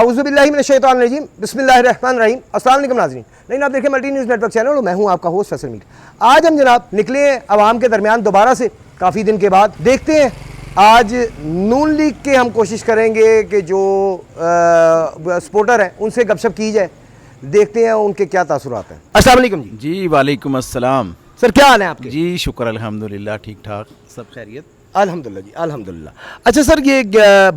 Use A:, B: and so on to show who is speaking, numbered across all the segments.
A: اعوذ باللہ من الشیطان الرجیم بسم اللہ الرحمن الرحیم السلام علیکم ناظرین. نہیں آپ دیکھیں multi news network channel اور میں ہوں آپ کا ہوسٹ فیصل میر. آج ہم جناب نکلے ہیں عوام کے درمیان دوبارہ سے کافی دن کے بعد. دیکھتے ہیں آج نون لیگ کے ہم کوشش کریں گے کہ جو سپورٹر ہیں ان سے گپ شپ کی جائے. دیکھتے ہیں ان کے کیا تاثرات ہیں. السلام علیکم جی.
B: جی وعلیکم السلام
A: سر, کیا حال ہے آپ کے؟
B: جی شکر الحمدللہ ٹھیک ٹھاک سب خیریت
A: الحمدللہ جی الحمدللہ. اچھا سر, یہ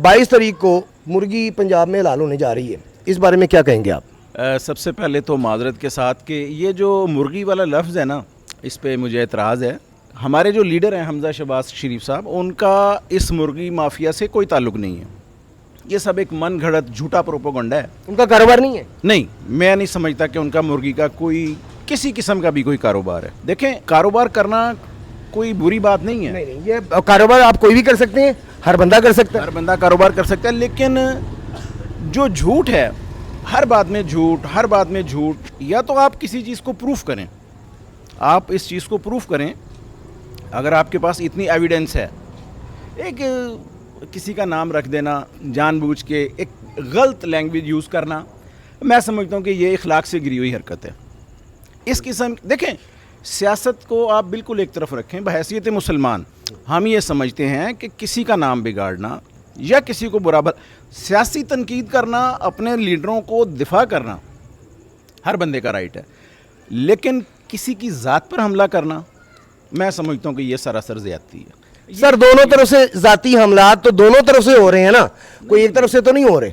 A: 22 تاریخ کو مرغی پنجاب میں حلال ہونے جا رہی ہے, اس بارے میں کیا کہیں گے آپ؟
B: سب سے پہلے تو معذرت کے ساتھ کہ یہ جو مرغی والا لفظ ہے نا, اس پہ مجھے اعتراض ہے. ہمارے جو لیڈر ہیں حمزہ شہباز شریف صاحب, ان کا اس مرغی مافیا سے کوئی تعلق نہیں ہے. یہ سب ایک من گھڑت جھوٹا پروپیگنڈا ہے.
A: ان کا کاروبار نہیں ہے؟
B: نہیں, میں نہیں سمجھتا کہ ان کا مرغی کا کوئی کسی قسم کا بھی کوئی کاروبار ہے. دیکھیں, کاروبار کرنا کوئی بری بات نہیں ہے.
A: نہیں, یہ کاروبار آپ کوئی بھی کر سکتے ہیں, ہر بندہ کر سکتا ہے.
B: ہر بندہ کاروبار کر سکتا ہے, لیکن جو جھوٹ ہے, ہر بات میں جھوٹ, ہر بات میں جھوٹ. یا تو آپ کسی چیز کو پروف کریں, آپ اس چیز کو پروف کریں. اگر آپ کے پاس اتنی ایویڈنس ہے, ایک کسی کا نام رکھ دینا جان بوجھ کے, ایک غلط لینگویج یوز کرنا, میں سمجھتا ہوں کہ یہ اخلاق سے گری ہوئی حرکت ہے. اس قسم دیکھیں, سیاست کو آپ بالکل ایک طرف رکھیں. بحیثیت مسلمان ہم یہ سمجھتے ہیں کہ کسی کا نام بگاڑنا یا کسی کو برا سیاسی تنقید کرنا, اپنے لیڈروں کو دفاع کرنا ہر بندے کا رائٹ ہے, لیکن کسی کی ذات پر حملہ کرنا میں سمجھتا ہوں کہ یہ سراسر زیادتی ہے.
A: سر دونوں طرف سے ذاتی حملات تو دونوں طرف سے ہو رہے ہیں نا, کوئی ایک طرف سے تو نہیں ہو رہے.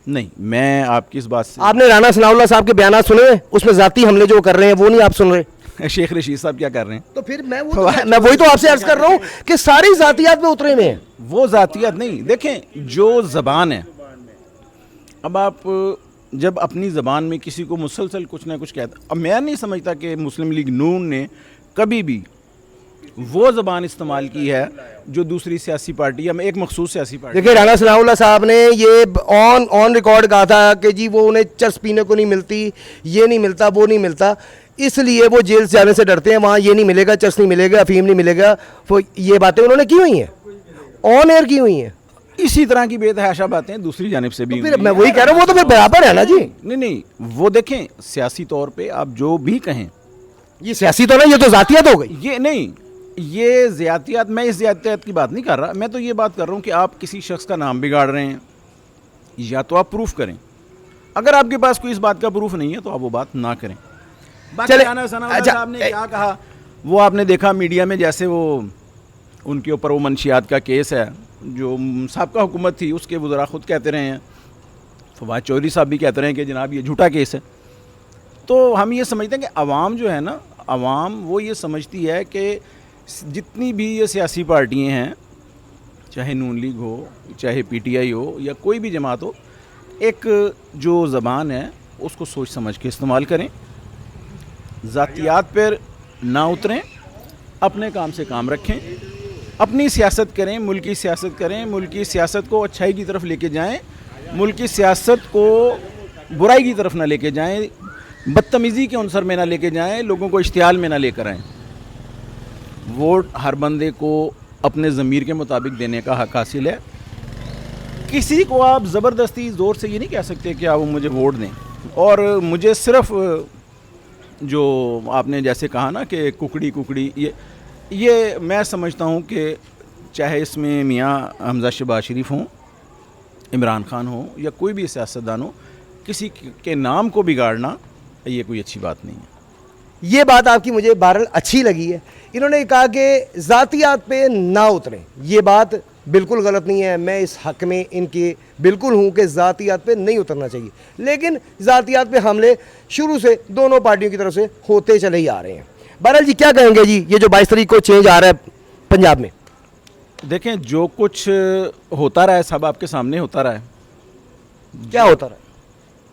B: نہیں, میں آپ کی اس بات سے,
A: آپ نے رانا ثناء اللہ صاحب کے بیانات سنے ہیں, اس میں ذاتی حملے جو کر رہے ہیں وہ نہیں آپ سن رہے.
B: شیخ رشید صاحب کیا کر رہے ہیں؟
A: تو پھر میں وہی تو آپ سے عرض کر رہا ہوں کہ ساری ذاتیات میں اترے ہوئے ہیں.
B: وہ ذاتیات نہیں, دیکھیں جو زبان ہے, اب آپ جب اپنی زبان میں کسی کو مسلسل کچھ نہ کچھ کہتا, اب میں نہیں سمجھتا کہ مسلم لیگ نون نے کبھی بھی وہ زبان استعمال کی ہے جو دوسری سیاسی پارٹی یا ایک مخصوص سیاسی پارٹی.
A: دیکھیں رانا ثناء اللہ صاحب نے یہ آن ریکارڈ کہا تھا کہ جی وہ انہیں چرس پینے کو نہیں ملتی, یہ نہیں ملتا, وہ نہیں ملتا, اس لیے وہ جیل سے جانے سے ڈرتے ہیں. وہاں یہ نہیں ملے گا, چرس نہیں ملے گا, افیم نہیں ملے گا. یہ باتیں انہوں نے کی ہوئی ہیں, آن ایئر کی ہوئی ہیں.
B: اسی طرح کی بے تحاشا باتیں دوسری جانب سے بھی.
A: پھر میں وہی کہہ رہا ہوں, وہ تو پھر برابر ہے نا جی.
B: نہیں, وہ دیکھیں سیاسی طور پہ آپ جو بھی کہیں,
A: یہ سیاسی تو نہیں, یہ تو ذاتیت ہو گئی.
B: یہ نہیں, یہ زیادتیات, میں اس زیادتیات کی بات نہیں کر رہا. میں تو یہ بات کر رہا ہوں کہ آپ کسی شخص کا نام بگاڑ رہے ہیں, یا تو آپ پروف کریں. اگر آپ کے پاس کوئی اس بات کا پروف نہیں ہے تو آپ وہ بات نہ کریں. رانا ثناء اللہ صاحب نے کیا کہا وہ آپ نے دیکھا میڈیا میں, جیسے وہ ان کے اوپر وہ منشیات کا کیس ہے جو سابقہ حکومت تھی, اس کے وزراء خود کہتے رہے ہیں, فواد چودھری صاحب بھی کہتے رہے ہیں کہ جناب یہ جھوٹا کیس ہے. تو ہم یہ سمجھتے ہیں کہ عوام جو ہے نا, عوام وہ یہ سمجھتی ہے کہ جتنی بھی یہ سیاسی پارٹیاں ہیں, چاہے نون لیگ ہو, چاہے پی ٹی آئی ہو, یا کوئی بھی جماعت ہو, ایک جو زبان ہے اس کو سوچ سمجھ کے استعمال کریں, ذاتیات پر نہ اتریں, اپنے کام سے کام رکھیں, اپنی سیاست کریں, ملکی سیاست کریں, ملکی سیاست کو اچھائی کی طرف لے کے جائیں, ملکی سیاست کو برائی کی طرف نہ لے کے جائیں, بدتمیزی کے عنصر میں نہ لے کے جائیں, لوگوں کو اشتعال میں نہ لے کر آئیں. ووٹ ہر بندے کو اپنے ضمیر کے مطابق دینے کا حق حاصل ہے. کسی کو آپ زبردستی زور سے یہ نہیں کہہ سکتے کہ آپ مجھے ووٹ دیں. اور مجھے صرف جو آپ نے جیسے کہا نا کہ ککڑی, یہ میں سمجھتا ہوں کہ چاہے اس میں میاں حمزہ شہباز شریف ہوں, عمران خان ہوں, یا کوئی بھی سیاستدان ہو, کسی کے نام کو بگاڑنا یہ کوئی اچھی بات نہیں ہے.
A: یہ بات آپ کی مجھے بہرحال اچھی لگی ہے. انہوں نے کہا کہ ذاتیات پہ نہ اتریں, یہ بات بالکل غلط نہیں ہے. میں اس حق میں ان کے بالکل ہوں کہ ذاتیات پہ نہیں اترنا چاہیے, لیکن ذاتیات پہ حملے شروع سے دونوں پارٹیوں کی طرف سے ہوتے چلے ہی آ رہے ہیں. بہرحال جی کیا کہیں گے جی, یہ جو 22 تاریخ کو چینج آ رہا ہے پنجاب میں؟
B: دیکھیں جو کچھ ہوتا رہا ہے سب آپ کے سامنے ہوتا رہا ہے.
A: کیا ہوتا رہا ہے؟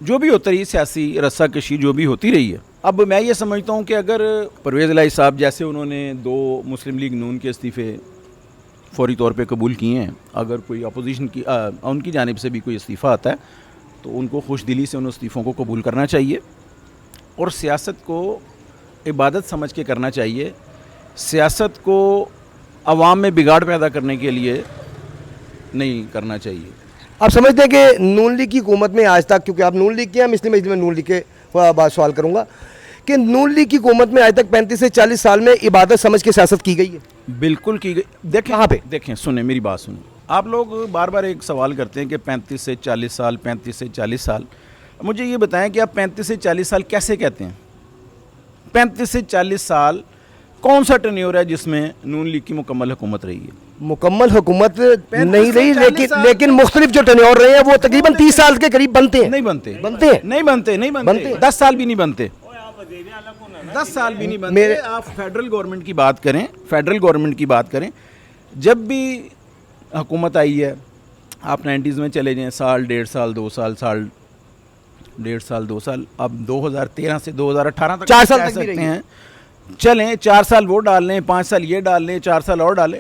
B: جو بھی ہوتا رہی, سیاسی رسہ کشی جو بھی ہوتی رہی ہے. اب میں یہ سمجھتا ہوں کہ اگر پرویز الہی صاحب جیسے انہوں نے 2 مسلم لیگ نون کے استعفے فوری طور پہ قبول کیے ہیں, اگر کوئی اپوزیشن کی ان کی جانب سے بھی کوئی استعفیٰ آتا ہے تو ان کو خوش دلی سے ان استعفوں کو قبول کرنا چاہیے, اور سیاست کو عبادت سمجھ کے کرنا چاہیے. سیاست کو عوام میں بگاڑ پیدا کرنے کے لیے نہیں کرنا چاہیے.
A: آپ سمجھتے ہیں کہ نون لیگ کی حکومت میں آج تک, کیونکہ آپ نون لیگ کے ہیں, میں اس لیے میں نون لیگ کے بعد سوال کروں گا کہ نون لیگ کی حکومت میں آج تک 35 سے 40 سال میں عبادت سمجھ کے سیاست کی گئی ہے؟
B: بالکل کی گئی. دیکھیں
A: کہاں پہ؟
B: دیکھیں, سنیں میری بات سنیں. آپ لوگ بار بار ایک سوال کرتے ہیں کہ 35 سے 40 سال, 35 سے 40 سال. مجھے یہ بتائیں کہ آپ 35 سے 40 سال کیسے کہتے ہیں؟ 35 سے 40 سال کون سا ٹینیور ہے جس میں نون لیگ کی مکمل حکومت رہی ہے؟
A: مکمل حکومت نہیں رہی, لیکن مختلف جو ٹینیور رہے ہیں وہ تقریباً 30 سال کے قریب بنتے ہیں.
B: نہیں بنتے,
A: بنتے ہیں,
B: نہیں بنتے. 10 سال بھی نہیں بنتے, 10 سال بھی نہیں بنتے. آپ فیڈرل گورنمنٹ کی بات کریں, فیڈرل گورنمنٹ کی بات کریں, جب بھی حکومت آئی ہے آپ 90s میں چلے جائیں, سال 1.5 سال 2 سال, سال 1.5 سال 2 سال, اب 2013 سے 2018 تک
A: 4 سال
B: کہہ
A: تک بھی
B: سکتے
A: رہی
B: ہیں. چلیں 4 سال وہ ڈال لیں, 5 سال یہ ڈال لیں, 4 سال اور ڈالیں,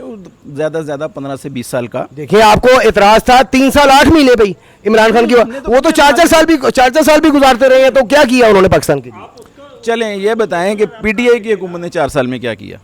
B: زیادہ سے زیادہ 15 سے 20 سال کا.
A: دیکھیں آپ کو اعتراض تھا 3 سال 8 مہینے بھائی عمران خان کی, وہ تو 4 سال بھی گزارتے رہے ہیں, تو کیا کیا انہوں نے پاکستان کے لیے؟
B: چلیں یہ بتائیں کہ پی ٹی آئی کی حکومت نے 4 سال میں کیا کیا؟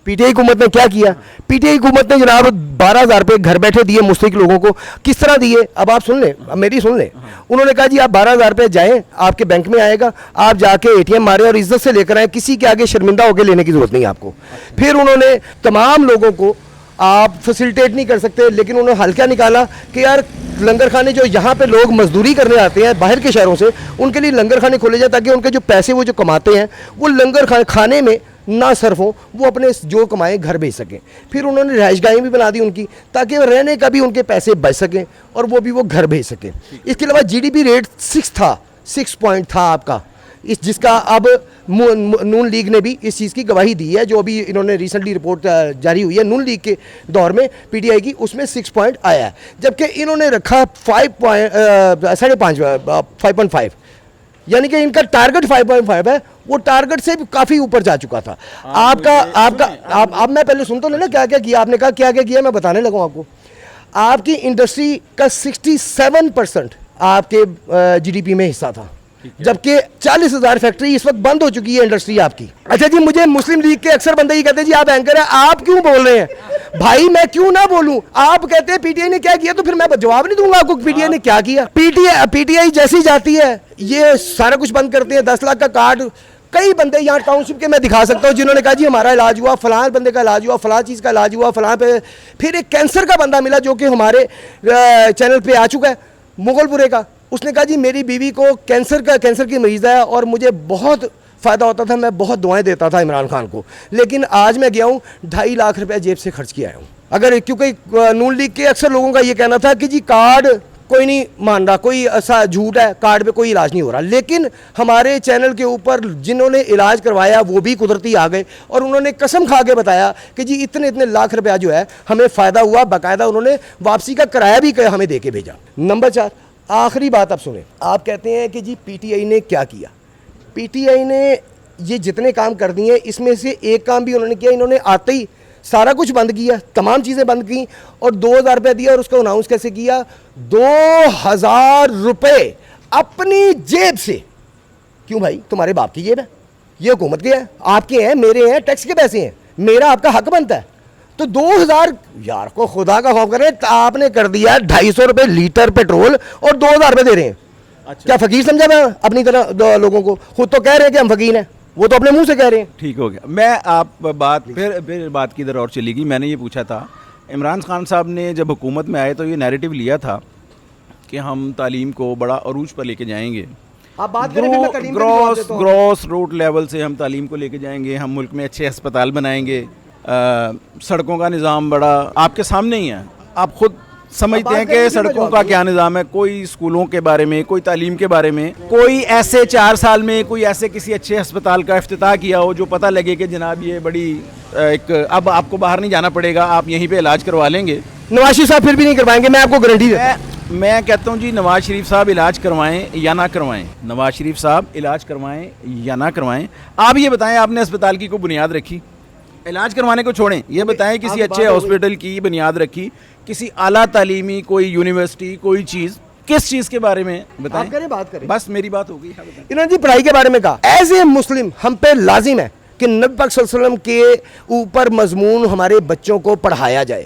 A: پی ٹی آئی حکومت نے کیا کیا؟ پی ٹی آئی حکومت نے جناب 12,000 روپے گھر بیٹھے دیے مستحق لوگوں کو. کس طرح دیے؟ اب آپ سن لیں, اب میری سن لیں. انہوں نے کہا جی آپ 12,000 روپے جائیں, آپ کے بینک میں آئے گا, آپ جا کے اے ٹی ایم مارے اور عزت سے لے کر آئیں, کسی کے آگے شرمندہ ہو کے لینے کی ضرورت نہیں آپ کو. پھر انہوں نے تمام لوگوں کو آپ فیسیلیٹیٹ نہیں کر سکتے, لیکن انہوں نے حل کیا نکالا کہ یار لنگر خانے جو یہاں پہ لوگ مزدوری کرنے آتے ہیں باہر کے شہروں سے, ان کے لیے لنگر خانے کھولے جائیں تاکہ ان کے جو پیسے وہ جو کماتے ہیں وہ لنگر کھانے میں نہ صرف ہوں, وہ اپنے جو کمائیں گھر بھیج سکیں. پھر انہوں نے رہائش گاہیں بھی بنا دی ان کی, تاکہ رہنے کا بھی ان کے پیسے بچ سکیں اور وہ بھی وہ گھر بھیج سکیں. اس کے علاوہ جی ڈی پی ریٹ 6 تھا, 6 پوائنٹ تھا آپ کا, جس کا اب نون لیگ نے بھی اس چیز کی گواہی دی ہے, جو ابھی انہوں نے ریسنٹلی رپورٹ جاری ہوئی ہے نون لیگ کے دور میں پی ٹی آئی کی, اس میں 6 پوائنٹ آیا ہے, جبکہ انہوں نے رکھا 5.5, یعنی کہ ان کا ٹارگٹ 5.5 ہے, وہ ٹارگٹ سے بھی کافی اوپر جا چکا تھا. آپ میں پہلے سن تو لینا کیا کیا کیا, آپ نے کہا کیا کیا کیا, میں بتانے لگا آپ کو. آپ کی انڈسٹری کا 67% آپ کے جی ڈی پی میں حصہ تھا, جبکہ 40,000 فیکٹری اس وقت بند ہو چکی ہے انڈسٹری آپ کی. اچھا جی, مجھے مسلم لیگ کے اکثر بندے یہ کہتے ہیں جی آپ اینکر ہیں, آپ کیوں بول رہے ہیں؟ بھائی میں کیوں نہ بولوں, آپ کہتے ہیں پی ٹی آئی نے کیا کیا, تو پھر میں جواب نہیں دوں گا آپ کو پی ٹی آئی نے کیا کیا. پی ٹی آئی جیسی جاتی ہے یہ سارا کچھ بند کرتے ہیں. 10 لاکھ کا کارڈ, کئی بندے یہاں ٹاؤن شپ کے میں دکھا سکتا ہوں جنہوں نے کہا جی ہمارا علاج ہوا, فلاں بندے کا علاج ہوا, فلاں چیز کا علاج ہوا, فلاں پہ. پھر ایک کینسر کا بندہ ملا جو کہ ہمارے چینل پہ آ چکا ہے, مغل پورے کا. اس نے کہا جی میری بیوی کو کینسر کی مریض ہے اور مجھے بہت فائدہ ہوتا تھا, میں بہت دعائیں دیتا تھا عمران خان کو, لیکن آج میں گیا ہوں 2.5 لاکھ روپے جیب سے خرچ کیا ہوں. اگر کیونکہ نون لیگ کے اکثر لوگوں کا یہ کہنا تھا کہ جی کارڈ کوئی نہیں مان رہا, کوئی ایسا جھوٹ ہے, کارڈ پہ کوئی علاج نہیں ہو رہا. لیکن ہمارے چینل کے اوپر جنہوں نے علاج کروایا وہ بھی قدرتی آ گئے اور انہوں نے قسم کھا کے بتایا کہ جی اتنے لاکھ روپیہ جو ہے ہمیں فائدہ ہوا, باقاعدہ انہوں نے واپسی کا کرایہ بھی ہمیں دے کے بھیجا. نمبر 4, آخری بات آپ سنیں. آپ کہتے ہیں کہ جی پی ٹی آئی نے کیا کیا. پی ٹی آئی نے یہ جتنے کام کر دیے اس میں سے ایک کام بھی انہوں نے کیا, انہوں نے آتے ہی سارا کچھ بند کیا, تمام چیزیں بند کی اور 2,000 روپے دیا. اور اس کو اناؤنس کیسے کیا؟ 2,000 روپے اپنی جیب سے. کیوں بھائی, تمہارے باپ کی جیب ہے, یہ حکومت کے ہے, آپ کے ہیں, میرے ہیں, ٹیکس کے پیسے ہیں, میرا آپ کا حق بنتا ہے. تو 2,000 یار کو خدا کا خوف کریں, آپ نے کر دیا 250 روپے لیٹر پیٹرول اور 2,000 روپے دے رہے ہیں. کیا فقیر سمجھا میں اپنی طرح لوگوں کو؟ خود تو کہہ رہے ہیں کہ ہم فقیر ہیں, وہ تو اپنے منہ سے کہہ رہے ہیں.
B: ٹھیک ہو گیا. میں آپ بات پھر بات کی ادھر اور چلی گئی. میں نے یہ پوچھا تھا عمران خان صاحب نے جب حکومت میں آئے تو یہ نیریٹو لیا تھا کہ ہم تعلیم کو بڑا عروج پر لے کے جائیں گے, گراس روٹ لیول سے ہم تعلیم کو لے کے جائیں گے, ہم ملک میں اچھے ہسپتال بنائیں گے, سڑکوں کا نظام بڑا آپ کے سامنے ہی ہے, آپ خود سمجھتے ہیں کہ سڑکوں کا کیا نظام ہے, کوئی اسکولوں کے بارے میں, کوئی تعلیم کے بارے میں, کوئی ایسے 4 سال میں کوئی ایسے کسی اچھے ہسپتال کا افتتاح کیا ہو جو پتہ لگے کہ جناب یہ بڑی ایک اب آپ کو باہر نہیں جانا پڑے گا, آپ یہیں پہ علاج کروا لیں گے.
A: نواز شریف صاحب پھر بھی نہیں کروائیں گے, میں آپ کو گارنٹی دیتا ہوں.
B: میں کہتا ہوں جی نواز شریف صاحب علاج کروائیں یا نہ کروائیں, نواز شریف صاحب علاج کروائیں یا نہ کروائیں, آپ یہ بتائیں آپ نے اسپتال کی کوئی بنیاد رکھی؟ علاج کروانے کو چھوڑیں, یہ بتائیں کسی اچھے ہاسپٹل کی بنیاد رکھی, کسی اعلیٰ تعلیمی کوئی یونیورسٹی, کوئی چیز, کس چیز کے بارے میں بتائیں؟
A: بات کریں.
B: بس میری بات ہو گئی.
A: انہوں نے جی پڑھائی کے بارے میں کہا, ایز اے مسلم ہم پہ لازم ہے کہ نبی پاک صلی اللہ علیہ وسلم کے اوپر مضمون ہمارے بچوں کو پڑھایا جائے.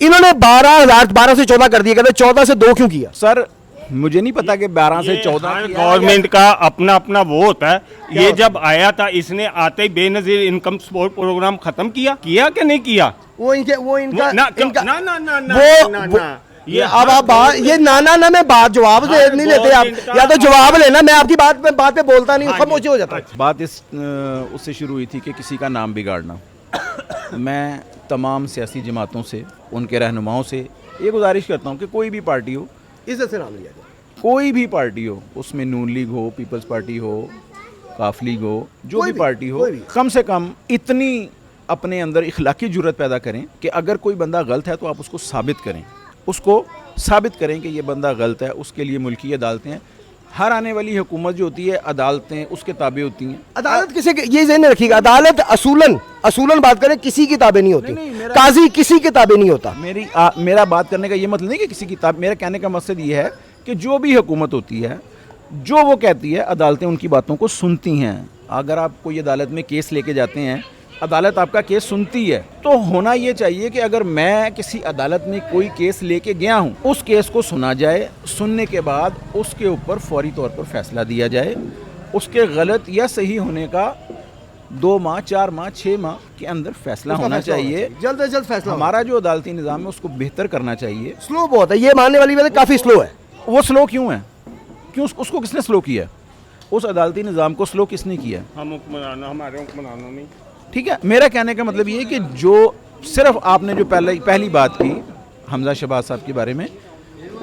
A: انہوں نے 12 سے 14 کر دیا, کہتے 14 سے 2 کیوں کیا؟
B: سر مجھے نہیں پتا کہ 12 سے 14
C: گورنمنٹ کا اپنا اپنا وہ ہوتا ہے. یہ جب آیا تھا اس نے آتے ہی بے نظیر انکم سپورٹ پروگرام ختم کیا کہ نہیں کیا؟
A: وہ ان کا
C: وہ
A: اب آپ یہ نانا میں بات جواب نہیں لیتے آپ, یا تو جواب لینا, میں آپ کی بات پہ بولتا نہیں, خاموشی ہو جاتا ہے.
B: بات اس سے شروع ہوئی تھی کہ کسی کا نام بگاڑنا. میں تمام سیاسی جماعتوں سے, ان کے رہنماؤں سے یہ گزارش کرتا ہوں کہ کوئی بھی پارٹی ہو,
A: عزت سے نام لیا جائے,
B: کوئی بھی پارٹی ہو, اس میں نون لیگ ہو, پیپلز پارٹی ہو, کاف لیگ ہو, جو بھی پارٹی ہو, کم سے کم اتنی اپنے اندر اخلاقی جرت پیدا کریں کہ اگر کوئی بندہ غلط ہے تو آپ اس کو ثابت کریں, اس کو ثابت کریں کہ یہ بندہ غلط ہے. اس کے لیے ملکی عدالتیں ہیں. ہر آنے والی حکومت جو ہوتی ہے عدالتیں اس کے تابع ہوتی ہیں.
A: عدالت کسی یہ ذہن میں رکھیے گا, عدالت اصولاً بات کریں کسی کی تابع نہیں ہوتی, قاضی کسی کے تابع نہیں ہوتا.
B: میرا بات کرنے کا یہ مطلب نہیں کہ کسی کی تابع, میرا کہنے کا مقصد یہ ہے کہ جو بھی حکومت ہوتی ہے جو وہ کہتی ہے عدالتیں ان کی باتوں کو سنتی ہیں. اگر آپ کوئی عدالت میں کیس لے کے جاتے ہیں, عدالت آپ کا کیس سنتی ہے, تو ہونا یہ چاہیے کہ اگر میں کسی عدالت میں کوئی کیس لے کے گیا ہوں, اس کیس کو سنا جائے, سننے کے بعد اس کے اوپر فوری طور پر فیصلہ دیا جائے. اس کے غلط یا صحیح ہونے کا 2 ماہ 4 ماہ 6 ماہ کے اندر فیصلہ ہونا چاہیے.
A: جلد از جلد فیصلہ.
B: ہمارا جو عدالتی نظام ہے اس کو بہتر کرنا چاہیے.
A: سلو بہت ہے, یہ ماننے والی بات ہے, کافی سلو ہے.
B: وہ سلو کیوں ہے؟ کیوں اس کو کس نے سلو کیا؟ اس عدالتی نظام کو سلو کس نے کیا؟
C: ہم حکمرانوں, ہمارے حکمرانوں نہیں.
B: ٹھیک ہے, میرا کہنے کا مطلب یہ ہے کہ جو صرف آپ نے جو پہلی بات کی حمزہ شہباز صاحب کے بارے میں,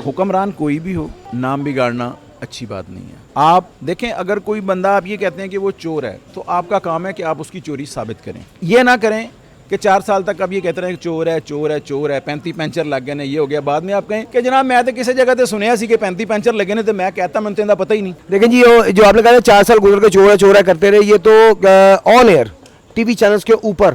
B: حکمران کوئی بھی ہو, نام بگاڑنا اچھی بات نہیں ہے. آپ دیکھیں, اگر کوئی بندہ آپ یہ کہتے ہیں کہ وہ چور ہے, تو آپ کا کام ہے کہ آپ اس کی چوری ثابت کریں. یہ نہ کریں کہ 4 سال تک آپ یہ کہتے رہے کہ چور ہے چور ہے چور ہے, 35 پینچر لگ گئے نے, یہ ہو گیا. بعد میں آپ کہیں کہ جناب میں تو کسی جگہ تے سنیا سی کہ 35 پینچر لگے نے, تو میں کہتا من تے پتہ ہی نہیں.
A: دیکھیں جی, جو آپ نے کہا 4 سال گزر کے چور ہے کرتے رہے, یہ تو آن ایئر ٹی وی چینلز کے اوپر,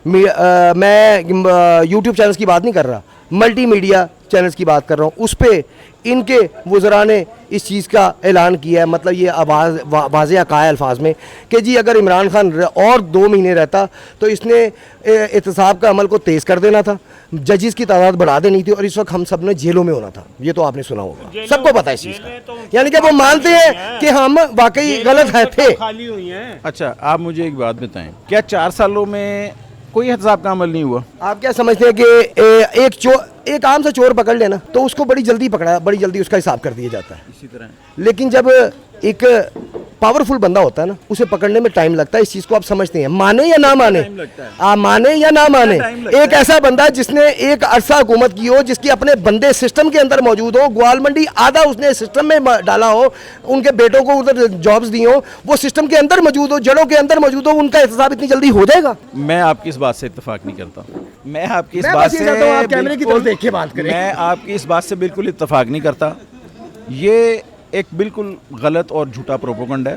A: میں یوٹیوب چینلز کی بات نہیں کر رہا, ملٹی میڈیا چینلز کی بات کر رہا ہوں. اس پہ ان کے وزراء نے اس چیز کا اعلان کیا ہے, مطلب یہ واضح قائل الفاظ میں کہ جی اگر عمران خان اور 2 مہینے رہتا تو اس نے احتساب کا عمل کو تیز کر دینا تھا, ججز کی تعداد بڑھا دینی تھی, اور اس وقت ہم سب نے جیلوں میں ہونا تھا. یہ تو آپ نے سنا ہوگا, سب کو پتہ ہے اس چیز کا. یعنی کہ وہ مانتے ہیں کہ ہم واقعی غلط تھے.
C: خالی ہوئی ہیں.
B: اچھا, آپ مجھے ایک بات بتائیں, کیا 4 سالوں میں کوئی احتساب کا عمل نہیں ہوا؟
A: آپ کیا سمجھتے ہیں کہ ایک عام سا چور پکڑ لینا تو اس کو بڑی جلدی اس کا حساب کر دیا جاتا ہے.
B: اسی طرح
A: لیکن جب ایک پاورفل بندہ ہوتا ہے نا, اسے پکڑنے میں ٹائم لگتا ہے. اس چیز کو آپ سمجھتے ہیں, مانے یا نہ مانے, آپ مانے یا نہ مانے. ایک ایسا بندہ جس نے ایک عرصہ حکومت کی ہو, جس کی اپنے بندے سسٹم کے اندر موجود ہو, گوال منڈی آدھا اس نے سسٹم میں ڈالا ہو, ان کے بیٹوں کو ادھر جابز دی ہوں, وہ سسٹم کے اندر موجود ہو, جڑوں کے اندر موجود ہو, ان کا احتساب اتنی جلدی ہو جائے گا؟
B: میں آپ کی اس بات سے اتفاق نہیں کرتا. میں آپ کی اس بات سے
A: آپ کیمرے کی طرف دیکھ کے بات کریں.
B: میں آپ کی اس بات سے بالکل اتفاق نہیں کرتا. یہ ایک بالکل غلط اور جھوٹا پروپیگنڈا ہے.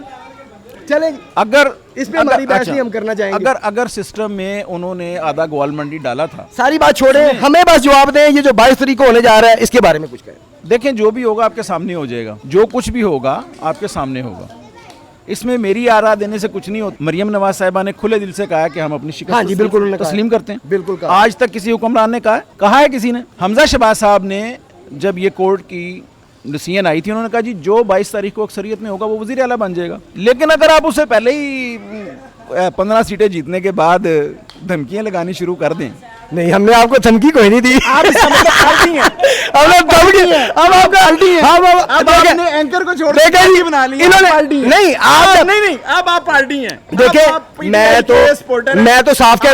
A: چلیں,
B: اگر
A: اس پہ ہماری بحث نہیں ہم کرنا چاہیں گے.
B: اگر سسٹم میں انہوں نے آدھا گوال منڈی ڈالا تھا,
A: ساری بات چھوڑیں, ہمیں بس جواب دیں. یہ جو 22 تاریخ کو ہونے جا رہا ہے, اس کے بارے میں کچھ کہیں.
B: دیکھیں, جو بھی ہوگا آپ کے سامنے ہو جائے گا. جو کچھ بھی ہوگا آپ کے سامنے ہوگا. اس میں میری آراء دینے سے کچھ نہیں ہوتا. مریم نواز صاحبہ نے کھلے دل سے کہا کہ ہم اپنی شکست
A: بالکل
B: تسلیم کرتے ہیں.
A: بالکل.
B: آج تک کسی حکمران نے کہا ہے کسی نے؟ حمزہ شہباز صاحب نے جب یہ کورٹ کی نسین آئی تھی, انہوں نے کہا جی جو 22 تاریخ کو اکثریت میں ہوگا وہ وزیر اعلیٰ بن جائے گا. لیکن اگر آپ اسے پہلے ہی 15 سیٹیں جیتنے کے بعد دھمکیاں لگانی شروع کر دیں.
A: نہیں, ہم نے آپ کو دھمکی کوئی نہیں دی.
B: آپ اس کا مطلب پالٹی ہیں.
A: اب آپ کا
B: پالٹی ہیں. اب آپ نے اینکر کو چھوڑ کے پالٹی بنا لی.
A: نہیں, آپ
B: نہیں, اب آپ پالٹی ہیں.
A: دیکھیں, میں تو صاف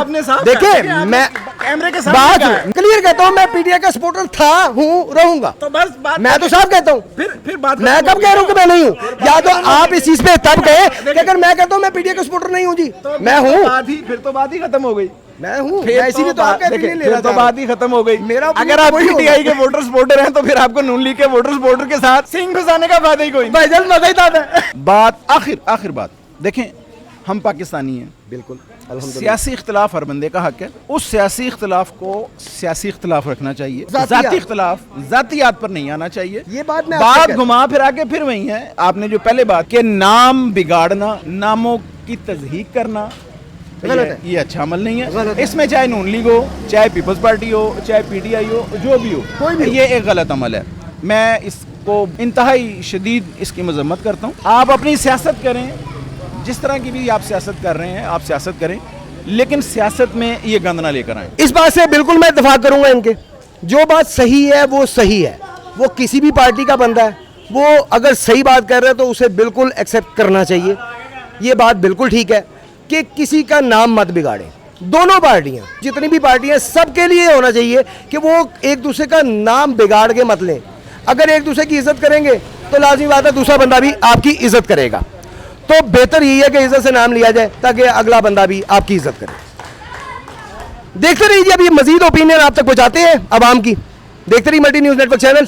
A: دیکھیں, میں
B: کیمرے کے
A: بات کلیئر کہتا ہوں, میں پی ٹی آئی کا سپورٹر تھا, ہوں, رہوں گا.
B: تو بس
A: میں تو صاف کہتا ہوں.
B: پھر بات
A: میں کب کہہ رہا ہوں کہ میں نہیں ہوں؟ یا تو آپ اس چیز پہ تب کہیں کہ اگر میں کہتا ہوں میں پی ٹی آئی کا سپورٹر نہیں ہوں, جی میں ہوں,
B: پھر تو بات ہی ختم ہو گئی.
A: میں ہوں, اسی لیے تو آپ کہتے ہیں
B: پھر تو بات ہی ختم ہو گئی.
A: میرا
B: اگر آپ پی ٹی آئی کے ووٹر سپورٹر ہیں تو پھر آپ کو نون لیگ کے ووٹر سپورٹر کے ساتھ سینگ گھسانے کا فائدہ ہی کوئی نہیں.
A: بھائی مزہ ہی تھا.
B: بات آخر بات دیکھیں, ہم پاکستانی ہیں.
A: بالکل,
B: سیاسی اختلاف ہر بندے کا حق ہے. اس سیاسی اختلاف کو سیاسی اختلاف رکھنا چاہیے. ذاتی اختلاف ذاتیات پر نہیں آنا چاہیے.
A: یہ بات
B: گھما پھر آگے پھر وہی ہے. آپ نے جو پہلے بات کہ نام بگاڑنا, ناموں کی تضحیق کرنا,
A: غلط ہے.
B: یہ اچھا عمل نہیں
A: غلط
B: ہے.
A: ہے.
B: اس میں چاہے نون لیگ ہو, چاہے پیپلز پارٹی ہو, چاہے پی ٹی آئی ہو, جو بھی ہو,
A: کوئی بھی ہو.
B: یہ ایک غلط عمل ہے. میں اس کو انتہائی شدید اس کی مذمت کرتا ہوں. آپ اپنی سیاست کریں, جس طرح کی بھی آپ سیاست کر رہے ہیں آپ سیاست کریں, لیکن سیاست میں یہ گند نہ لے کر آئیں.
A: اس بات سے بالکل میں اتفاق کروں گا ان کے. جو بات صحیح ہے وہ صحیح ہے. وہ کسی بھی پارٹی کا بندہ ہے, وہ اگر صحیح بات کر رہا ہے تو اسے بالکل ایکسیپٹ کرنا چاہیے. یہ بات بالکل ٹھیک ہے کہ کسی کا نام مت بگاڑیں. دونوں پارٹیاں, جتنی بھی پارٹیاں, سب کے لیے ہونا چاہیے کہ وہ ایک دوسرے کا نام بگاڑ کے مت لیں. اگر ایک دوسرے کی عزت کریں گے تو لازمی بات ہے دوسرا بندہ بھی آپ کی عزت کرے گا. تو بہتر یہی ہے کہ عزت سے نام لیا جائے تاکہ اگلا بندہ بھی آپ کی عزت کرے. دیکھتے رہیے, اب یہ مزید اوپینین آپ تک پہنچاتے ہیں عوام کی. دیکھتے رہیے multi news network channel.